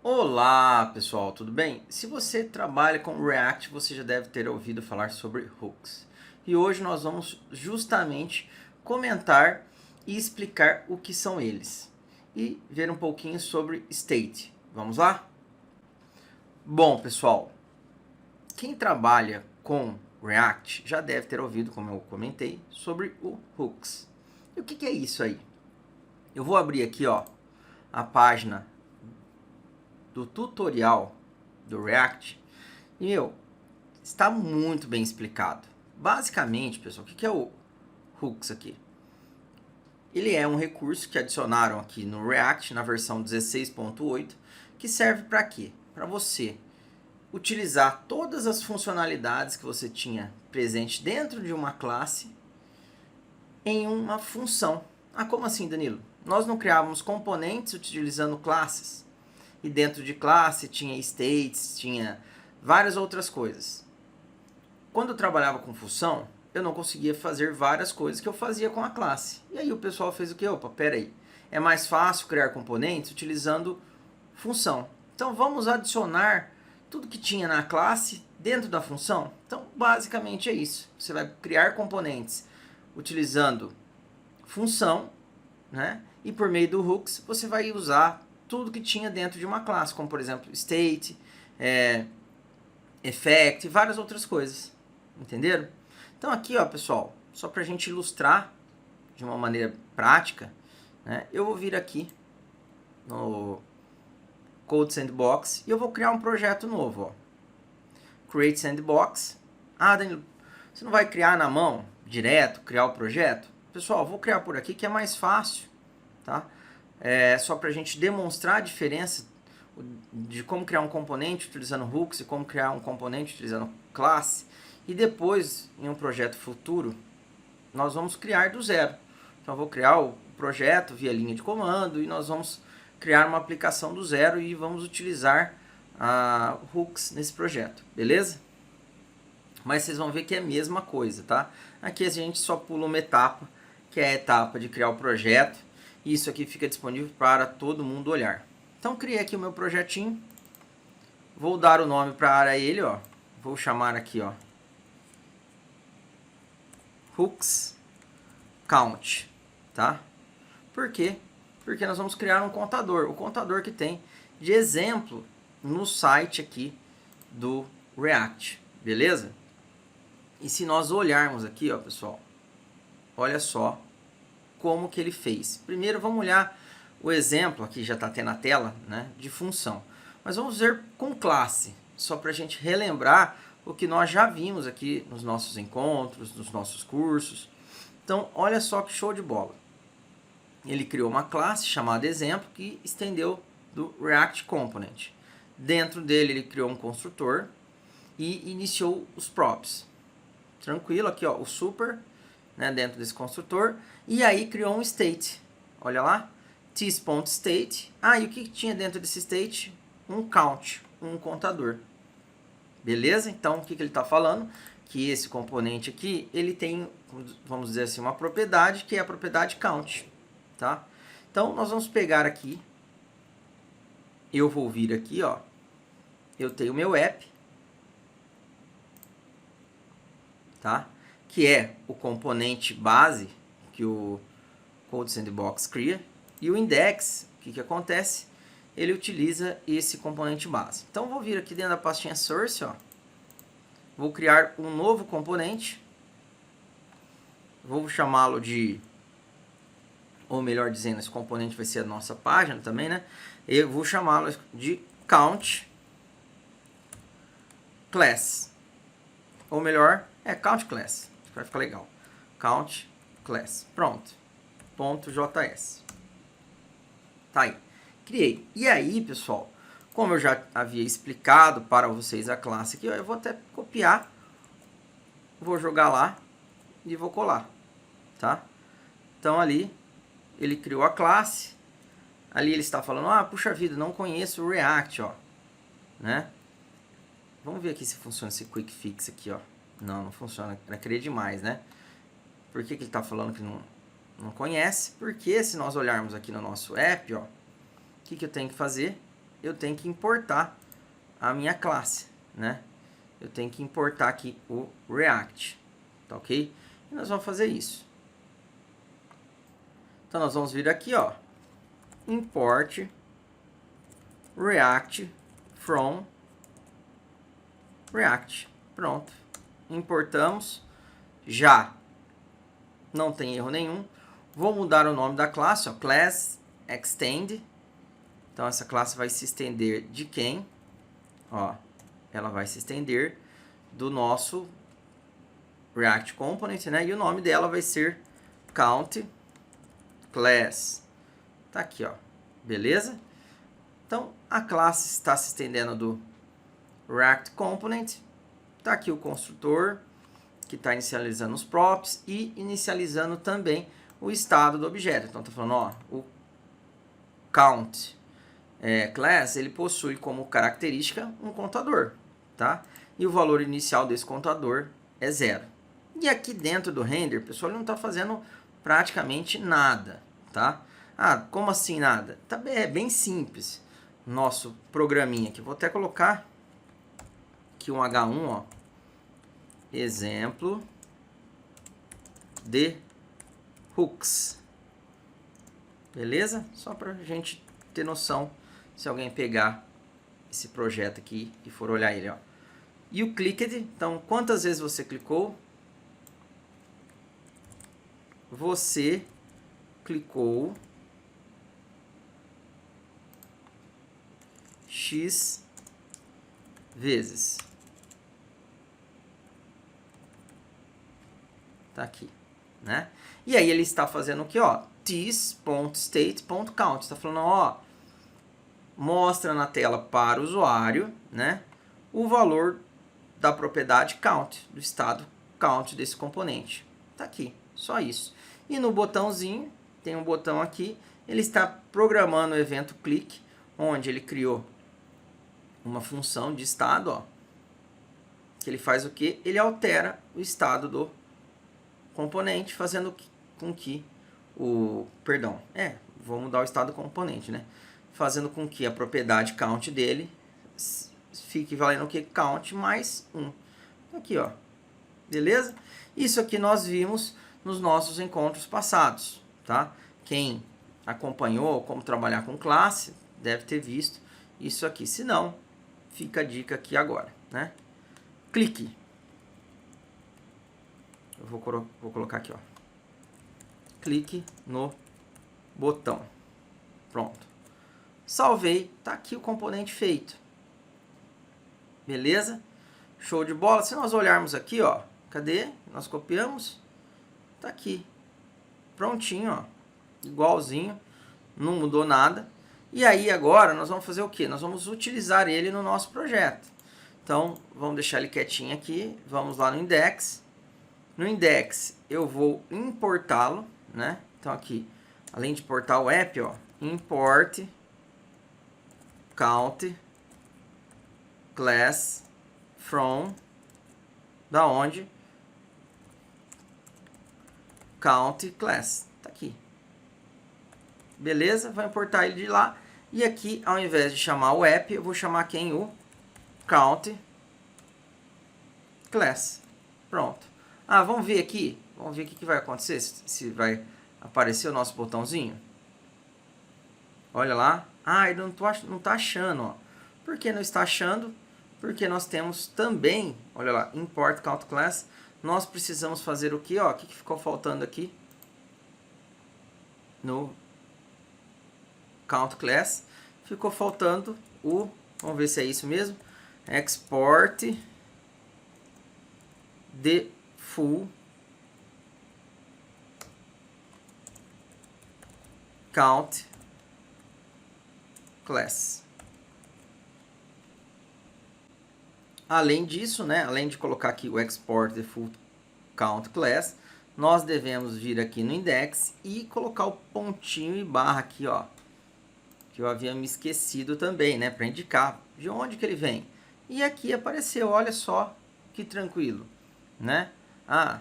Olá pessoal, tudo bem? Se você trabalha com React, você já deve ter ouvido falar sobre hooks. E hoje nós vamos justamente comentar e explicar o que são eles. E ver um pouquinho sobre state. Vamos lá? Bom pessoal, quem trabalha com React já deve ter ouvido, como eu comentei, sobre o hooks. E o que é isso aí? Eu vou abrir aqui a página do tutorial do React e, está muito bem explicado. Basicamente, pessoal, o que é o hooks aqui? Ele é um recurso que adicionaram aqui no React, na versão 16.8, que serve para quê? Para você utilizar todas as funcionalidades que você tinha presente dentro de uma classe em uma função. Ah, como assim, Danilo? Nós não criávamos componentes utilizando classes? E dentro de classe tinha states, tinha várias outras coisas. Quando eu trabalhava com função, eu não conseguia fazer várias coisas que eu fazia com a classe. E aí o pessoal fez o que? Opa, peraí, é mais fácil criar componentes utilizando função. Então vamos adicionar tudo que tinha na classe dentro da função. Então basicamente é isso. Você vai criar componentes utilizando função, né? E por meio do hooks você vai usar tudo que tinha dentro de uma classe, como por exemplo state, effect e várias outras coisas. Entenderam? Então aqui, pessoal, só para a gente ilustrar de uma maneira prática, né, eu vou vir aqui no Code Sandbox e eu vou criar um projeto novo. Create Sandbox. Ah, Danilo, você não vai criar na mão, direto, criar o projeto? Pessoal, eu vou criar por aqui que é mais fácil, tá? Só para a gente demonstrar a diferença de como criar um componente utilizando hooks e como criar um componente utilizando classe. E depois, em um projeto futuro, nós vamos criar do zero. Então eu vou criar o projeto via linha de comando e nós vamos criar uma aplicação do zero e vamos utilizar hooks nesse projeto, beleza? Mas vocês vão ver que é a mesma coisa, tá? Aqui a gente só pula uma etapa, que é a etapa de criar o projeto. E isso aqui fica disponível para todo mundo olhar. Então criei aqui o meu projetinho. Vou dar o nome para ele, Vou chamar aqui, hooks count, tá? Por quê? Porque nós vamos criar um contador, o contador que tem de exemplo no site aqui do React, beleza? E se nós olharmos aqui, pessoal, olha só como que ele fez. Primeiro vamos olhar o exemplo, aqui já está até na tela, né, de função. Mas vamos ver com classe, só para a gente relembrar o que nós já vimos aqui nos nossos encontros, nos nossos cursos. Então, olha só que show de bola. Ele criou uma classe chamada exemplo que estendeu do React Component. Dentro dele ele criou um construtor e iniciou os props. Tranquilo, aqui o super, né, dentro desse construtor. E aí criou um state. Olha lá, this.state. E o que tinha dentro desse state? Um count, um contador. Beleza? Então, o que ele está falando? Que esse componente aqui, ele tem, vamos dizer assim, uma propriedade, que é a propriedade count. Tá? Então, nós vamos pegar aqui, eu vou vir aqui, eu tenho meu app, tá? Que é o componente base que o Code Sandbox cria, e o index, o que acontece? Ele utiliza esse componente base. Então, vou vir aqui dentro da pastinha source, vou criar um novo componente, vou chamá-lo de, ou melhor dizendo, esse componente vai ser a nossa página também, né? Eu vou chamá-lo de count class, ou melhor, count class, vai ficar legal, count class, pronto, .js, tá aí, criei. E aí, pessoal, como eu já havia explicado para vocês a classe aqui, eu vou até copiar, vou jogar lá e vou colar, tá? Então ali ele criou a classe, ali ele está falando, puxa vida, não conheço o React, né? Vamos ver aqui se funciona esse quick fix aqui, Não funciona, eu queria demais, né? Por que ele está falando que não conhece? Porque se nós olharmos aqui no nosso app, o que eu tenho que fazer? eu tenho que importar a minha classe, né? Eu tenho que importar aqui o React, tá ok? E nós vamos fazer isso. Então, nós vamos vir aqui, ó, import React from React. Pronto. Importamos. Já. Não tem erro nenhum. Vou mudar o nome da classe, ó, class extend. Então, essa classe vai se estender de quem? Ó, ela vai se estender do nosso React Component, né? E o nome dela vai ser count class. Tá aqui, ó. Beleza? Então, a classe está se estendendo do React Component. Tá aqui o construtor, que está inicializando os props e inicializando também o estado do objeto. Então, tá falando, ó, o count class, ele possui como característica um contador, tá? E o valor inicial desse contador é 0. E aqui dentro do render, pessoal, ele não está fazendo praticamente nada, tá? Ah, como assim nada? Tá, é bem simples. Nosso programinha aqui, vou até colocar aqui um H1, ó, exemplo de hooks, beleza? Só para a gente ter noção, se alguém pegar esse projeto aqui e for olhar ele, ó. E o clicked, então quantas vezes você clicou? Você clicou X vezes. Tá aqui, né? E aí ele está fazendo o que, ó? this.state.count. Está falando, ó, mostra na tela para o usuário, né, o valor da propriedade count, do estado count desse componente. Tá aqui, só isso. E no botãozinho, tem um botão aqui, ele está programando o evento click, onde ele criou uma função de estado, ó, que ele faz o que? Ele altera o estado do componente, fazendo com que vou mudar o estado do componente, né? Fazendo com que a propriedade count dele fique valendo o que? Count mais 1. Aqui, ó. Beleza? Isso aqui nós vimos nos nossos encontros passados, tá? Quem acompanhou como trabalhar com classe deve ter visto isso aqui. Se não, fica a dica aqui agora, né? Clique. Eu vou colocar aqui, ó. Clique no botão. Pronto. Salvei. Tá aqui o componente feito. Beleza? Show de bola. Se nós olharmos aqui, ó. Cadê? Nós copiamos. Tá aqui. Prontinho, ó. Igualzinho. Não mudou nada. E aí agora nós vamos fazer o quê? Nós vamos utilizar ele no nosso projeto. Então, vamos deixar ele quietinho aqui. Vamos lá no index. No index, eu vou importá-lo, né? Então, aqui, além de importar o app, ó, import count class from, da onde? Count class, tá aqui. Beleza? Vou importar ele de lá. E aqui, ao invés de chamar o app, eu vou chamar quem? O count class. Pronto. Ah, vamos ver aqui. Vamos ver o que vai acontecer. Se vai aparecer o nosso botãozinho. Olha lá. Ah, ele não está achando. Ó. Por que não está achando? Porque nós temos também, olha lá, import count class. Nós precisamos fazer o quê? Ó, o que ficou faltando aqui? No count class. Ficou faltando o, vamos ver se é isso mesmo. Export the full count class. Além disso, né, além de colocar aqui o export the full count class, nós devemos vir aqui no index e colocar o pontinho e barra aqui, ó, que eu havia me esquecido também, né, para indicar de onde que ele vem. E aqui apareceu, olha só que tranquilo, né? Ah,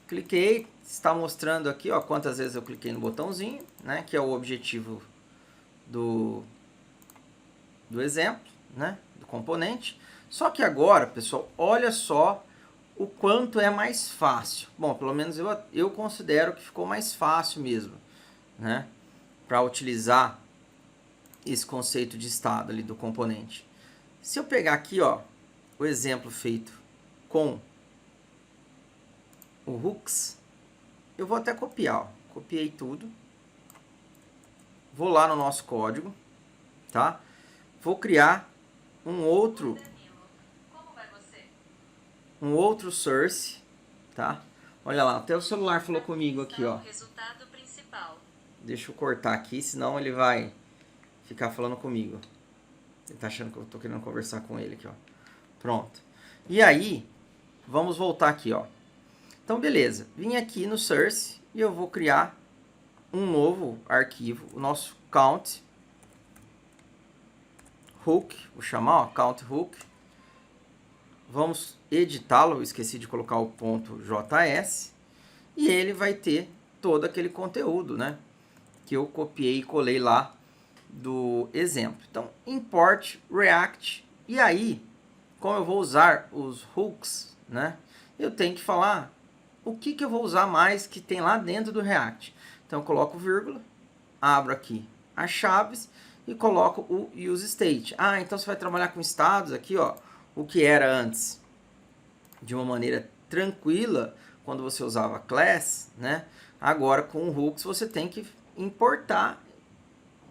cliquei, está mostrando aqui, ó, quantas vezes eu cliquei no botãozinho, né, que é o objetivo do do exemplo, né, do componente. Só que agora, pessoal, olha só o quanto é mais fácil. Bom, pelo menos eu considero que ficou mais fácil mesmo, né, para utilizar esse conceito de estado ali do componente. Se eu pegar aqui, ó, o exemplo feito com o hooks, eu vou até copiar, ó. Copiei tudo. Vou lá no nosso código, tá? Vou criar um outro source, tá? Olha lá, até o celular falou comigo aqui, ó. Deixa eu cortar aqui, senão ele vai ficar falando comigo. Ele tá achando que eu tô querendo conversar com ele aqui, ó. Pronto. E aí, vamos voltar aqui, ó. Então, beleza. Vim aqui no source e eu vou criar um novo arquivo, o nosso count hook, vou chamar, ó, count hook. Vamos editá-lo, esqueci de colocar o ponto .js, e ele vai ter todo aquele conteúdo, né, que eu copiei e colei lá do exemplo. Então, import React, e aí, como eu vou usar os hooks, né, eu tenho que falar o que eu vou usar mais que tem lá dentro do React. Então, eu coloco vírgula, abro aqui as chaves e coloco o useState. Ah, então você vai trabalhar com estados aqui, ó, o que era antes de uma maneira tranquila, quando você usava class, né? Agora com o hooks você tem que importar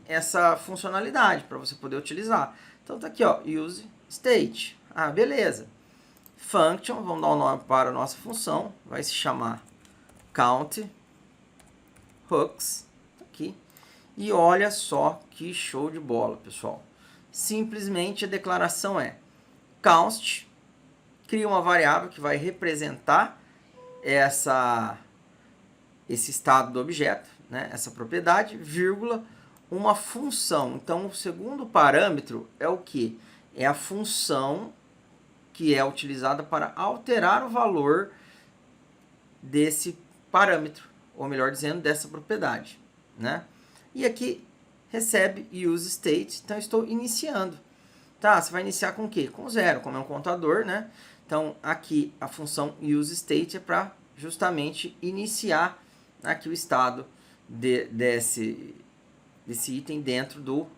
essa funcionalidade para você poder utilizar. Então tá aqui, ó, useState. Ah, beleza. Function, vamos dar um nome para a nossa função, vai se chamar count hooks, aqui. E olha só que show de bola, pessoal. Simplesmente a declaração é const, cria uma variável que vai representar esse estado do objeto, né, essa propriedade, vírgula, uma função. Então, o segundo parâmetro é o que? É a função que é utilizada para alterar o valor desse parâmetro, ou melhor dizendo, dessa propriedade, né? E aqui recebe useState, então estou iniciando. Tá, você vai iniciar com o quê? Com 0, como é um contador, né? Então, aqui a função useState é para justamente iniciar aqui o estado desse item dentro do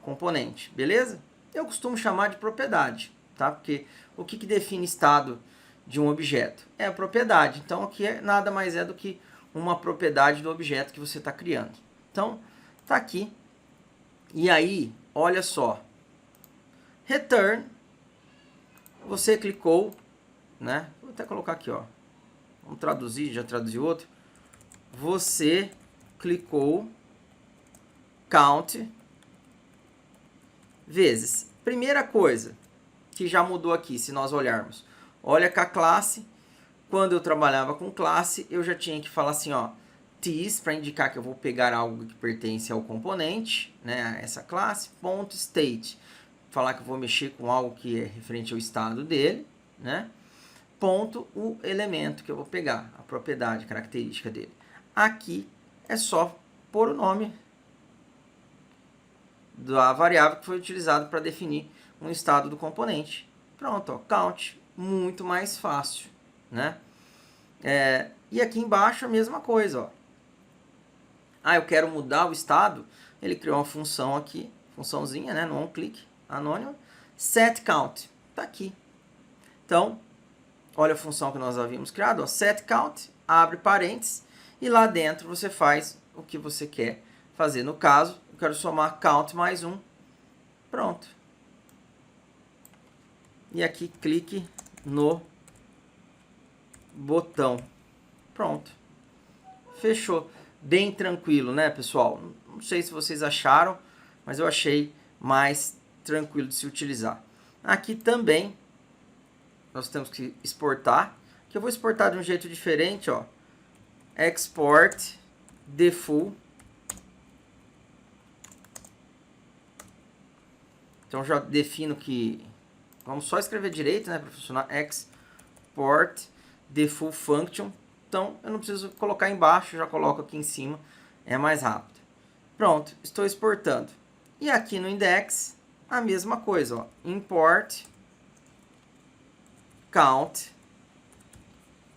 componente, beleza? Eu costumo chamar de propriedade, tá? Porque o que define estado de um objeto? É a propriedade. Então, aqui nada mais é do que uma propriedade do objeto que você está criando. Então, tá aqui. E aí, olha só. Return, você clicou, né? Vou até colocar aqui, ó. Vamos traduzir, já traduzi outro. Você clicou count vezes. Primeira coisa que já mudou aqui, se nós olharmos. Olha que a classe, quando eu trabalhava com classe, eu já tinha que falar assim, ó, this, para indicar que eu vou pegar algo que pertence ao componente, né, essa classe, ponto state, falar que eu vou mexer com algo que é referente ao estado dele, né, ponto o elemento que eu vou pegar, a propriedade, a característica dele. Aqui é só pôr o nome da variável que foi utilizado para definir um estado do componente. Pronto, ó, count, muito mais fácil, né? E aqui embaixo a mesma coisa, ó. Ah, eu quero mudar o estado, ele criou uma função aqui, funçãozinha, né, no onClick, anônimo, setCount, tá aqui. Então, olha a função que nós havíamos criado, ó, setCount, abre parênteses, e lá dentro você faz o que você quer fazer. No caso, eu quero somar count mais 1, pronto. E aqui clique no botão. Pronto. Fechou. Bem tranquilo, né, pessoal? Não sei se vocês acharam, mas eu achei mais tranquilo de se utilizar. Aqui também nós temos que exportar, que eu vou exportar de um jeito diferente, ó. Export default. Então já defino que vamos só escrever direito, né, para funcionar. Export default function. Então eu não preciso colocar embaixo, já coloco aqui em cima, é mais rápido. Pronto, estou exportando. E aqui no index, a mesma coisa, ó. Import count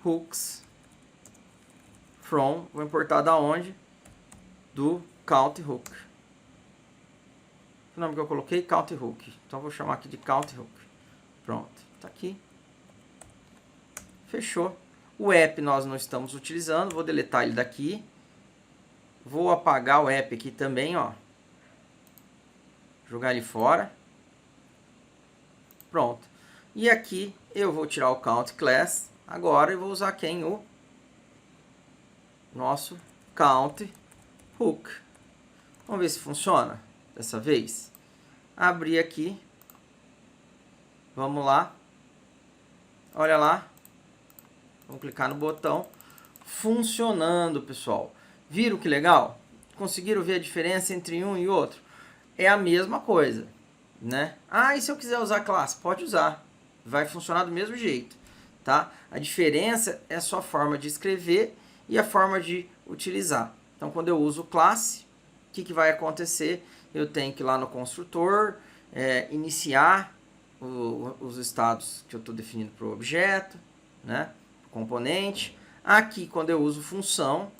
hooks from, vou importar da onde? Do count hook. O nome que eu coloquei? Count hook. Então vou chamar aqui de count hook. Pronto, tá aqui. Fechou. O app nós não estamos utilizando, vou deletar ele daqui. Vou apagar o app aqui também, ó. Jogar ele fora. Pronto. E aqui eu vou tirar o count class agora e vou usar quem? O nosso count hook. Vamos ver se funciona dessa vez. Abrir aqui. Vamos lá. Olha lá. Vamos clicar no botão. Funcionando, pessoal. Viram que legal? Conseguiram ver a diferença entre um e outro? É a mesma coisa, né? Ah, e se eu quiser usar classe? Pode usar. Vai funcionar do mesmo jeito, tá? A diferença é só a forma de escrever e a forma de utilizar. Então, quando eu uso classe, o que vai acontecer? Eu tenho que ir lá no construtor, iniciar os estados que eu estou definindo para o objeto, né? Componente. Aqui, quando eu uso função,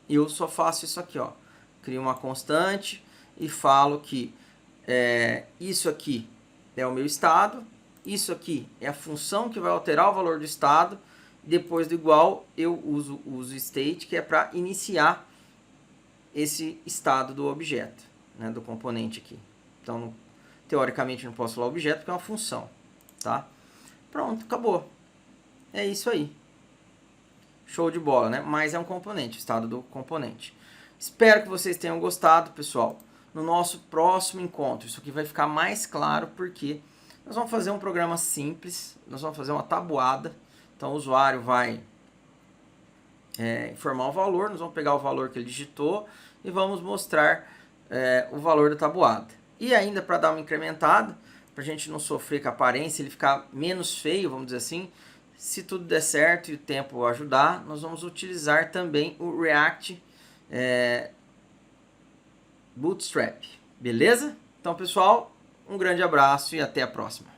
eu só faço isso aqui, ó. Crio uma constante e falo que isso aqui é o meu estado, isso aqui é a função que vai alterar o valor do estado, depois do igual eu uso o state, que é para iniciar esse estado do objeto, né, do componente aqui. Então, teoricamente não posso falar objeto porque é uma função, tá? Pronto, acabou. É isso aí. Show de bola, né? Mas é um componente, o estado do componente. Espero que vocês tenham gostado, pessoal. No nosso próximo encontro, isso aqui vai ficar mais claro porque nós vamos fazer um programa simples, nós vamos fazer uma tabuada. Então, o usuário vai informar o valor, nós vamos pegar o valor que ele digitou e vamos mostrar o valor da tabuada. E ainda para dar uma incrementada, para a gente não sofrer com a aparência, ele ficar menos feio, vamos dizer assim, se tudo der certo e o tempo ajudar, nós vamos utilizar também o React Bootstrap. Beleza? Então, pessoal, um grande abraço e até a próxima.